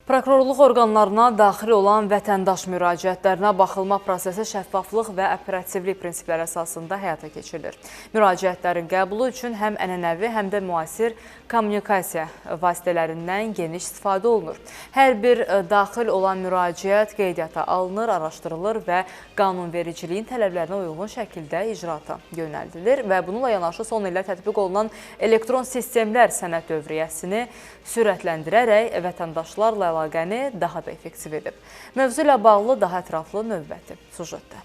Prokurorluq orqanlarına daxil olan vətəndaş müraciətlərinə baxılma prosesi şəffaflıq və operativlik prinsipləri əsasında həyata keçirilir. Müraciətlərin qəbulu üçün həm ənənəvi, həm də müasir kommunikasiya vasitələrindən geniş istifadə olunur. Hər bir daxil olan müraciət qeydiyyata alınır, araşdırılır və qanunvericiliyin tələblərinə uyğun şəkildə icraata yönəldilir və bununla yanaşı son illər tətbiq olunan elektron sistemlər sənəd dövriyyəsini sürətləndirərək vətəndaşlarla əlaqəni daha da effektiv edib. Mövzu ilə bağlı daha ətraflı növbəti sujetdə.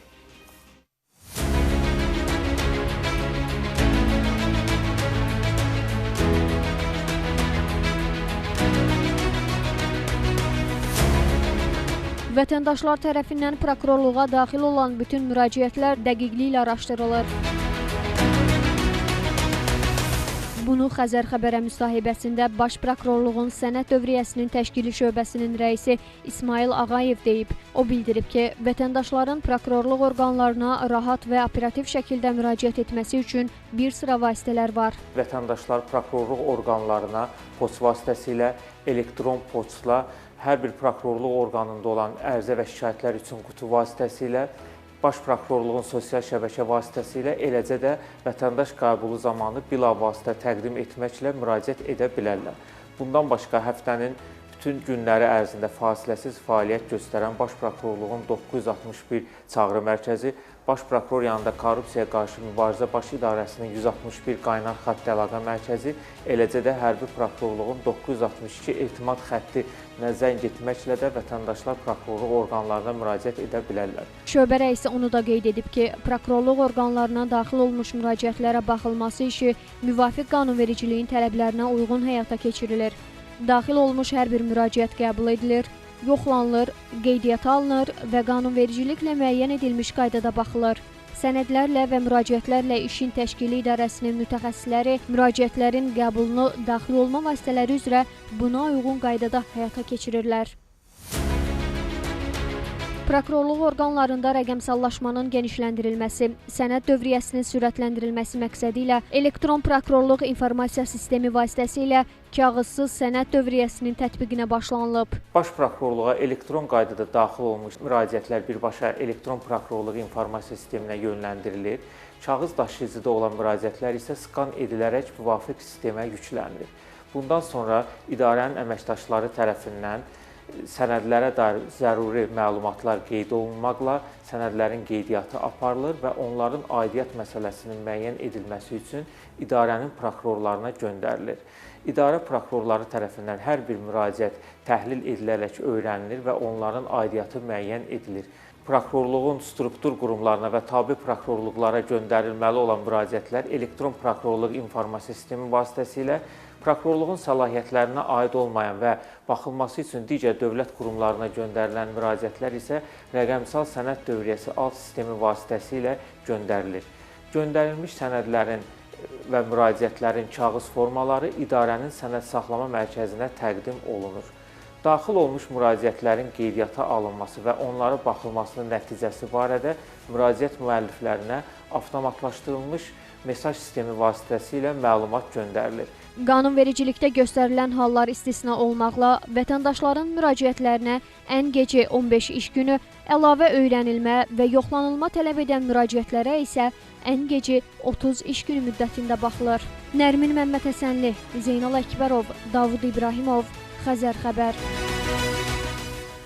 Vətəndaşlar tərəfindən prokurorluğa daxil olan bütün müraciətlər dəqiqliklə araşdırılır. Bunu Xəzər xəbərə müsahibəsində Baş Prokurorluğun sənəd dövriyyəsinin təşkili şöbəsinin rəisi İsmail Ağayev deyib. O bildirib ki, vətəndaşların prokurorluq orqanlarına rahat və operativ şəkildə müraciət etməsi üçün bir sıra vasitələr var. Vətəndaşlar prokurorluq orqanlarına poçt vasitəsilə, elektron poçtla, hər bir prokurorluq orqanında olan ərizə və şikayətlər üçün qutu vasitəsilə, Baş Prokurorluğun sosial şəbəkə vasitəsilə, eləcə də vətəndaş qəbulu zamanı bilavasitə təqdim etməklə müraciət edə bilərlər. Bundan başqa həftənin bütün günləri ərzində fasiləsiz fəaliyyət göstərən Baş Prokurorluğun 961 çağrı mərkəzi, Baş Prokuror yanında Korrupsiyaya qarşı mübarizə Baş İdarəsinin 161 qaynar xətt əlaqə mərkəzi, eləcə də hərbi prokurorluğun 962 etimad xəttinə zəng etməklə də vətəndaşlar prokurorluq orqanlarına müraciət edə bilərlər. Şöbə rəisi onu da qeyd edib ki, prokurorluq orqanlarına daxil olmuş müraciətlərə baxılması işi müvafiq qanunvericiliyin tələblərinə uyğun həyata keçirilir. Daxil olmuş hər bir müraciət qəbul edilir, yoxlanılır, qeydiyyata alınır və qanunvericiliklə müəyyən edilmiş qaydada baxılır. Sənədlərlə və müraciətlərlə işin təşkili idarəsinin mütəxəssisləri müraciətlərin qəbulunu daxil olma vasitələri üzrə buna uyğun qaydada həyata keçirirlər. Prokurorluq orqanlarında rəqəmsallaşmanın genişləndirilməsi, sənəd dövriyyəsinin sürətləndirilməsi məqsədi ilə elektron prokurorluq informasiya sistemi vasitəsilə kağızsız sənəd dövriyyəsinin tətbiqinə başlanılıb. Baş Prokurorluğa elektron qaydada daxil olmuş müraciətlər birbaşa elektron prokurorluq informasiya sisteminə yönləndirilir. Kağız daşıyıcıda olan müraciətlər isə skan edilərək müvafiq sistemə yüklənir. Bundan sonra idarənin əməkdaşları tərəfindən sənədlərə dair zəruri məlumatlar qeyd olunmaqla sənədlərin qeydiyyatı aparılır və onların aidiyyət məsələsinin müəyyən edilməsi üçün idarənin prokurorlarına göndərilir. İdarə prokurorları tərəfindən hər bir müraciət təhlil edilərək öyrənilir və onların aidiyyatı müəyyən edilir. Prokurorluğun struktur qurumlarına və tabe prokurorluqlara göndərilməli olan müraciətlər elektron prokurorluq informasiya sistemi vasitəsilə prokurorluğun səlahiyyətlərinə aid olmayan və baxılması üçün digər dövlət qurumlarına göndərilən müraciətlər isə rəqəmsal sənəd dövriyyəsi alt sistemi vasitəsilə göndərilir. Göndərilmiş sənədlərin və müraciətlərin kağız formaları idarənin sənəd saxlama mərkəzinə təqdim olunur. Daxil olmuş müraciətlərin qeydiyyata alınması və onlara baxılmasının nəticəsi barədə müraciət müəlliflərinə avtomatlaşdırılmış mesaj sistemi vasitəsilə məlumat göndərilir. Qanunvericilikdə göstərilən hallar istisna olmaqla vətəndaşların müraciətlərinə ən gecə 15 iş günü, əlavə öyrənilmə və yoxlanılma tələb edən müraciətlərə isə ən gecə 30 iş günü müddətində baxılır. Nərmin Məmmədhəsənli, Zeynal Əkbərov, Davud İbrahimov, Xəzər xəbər.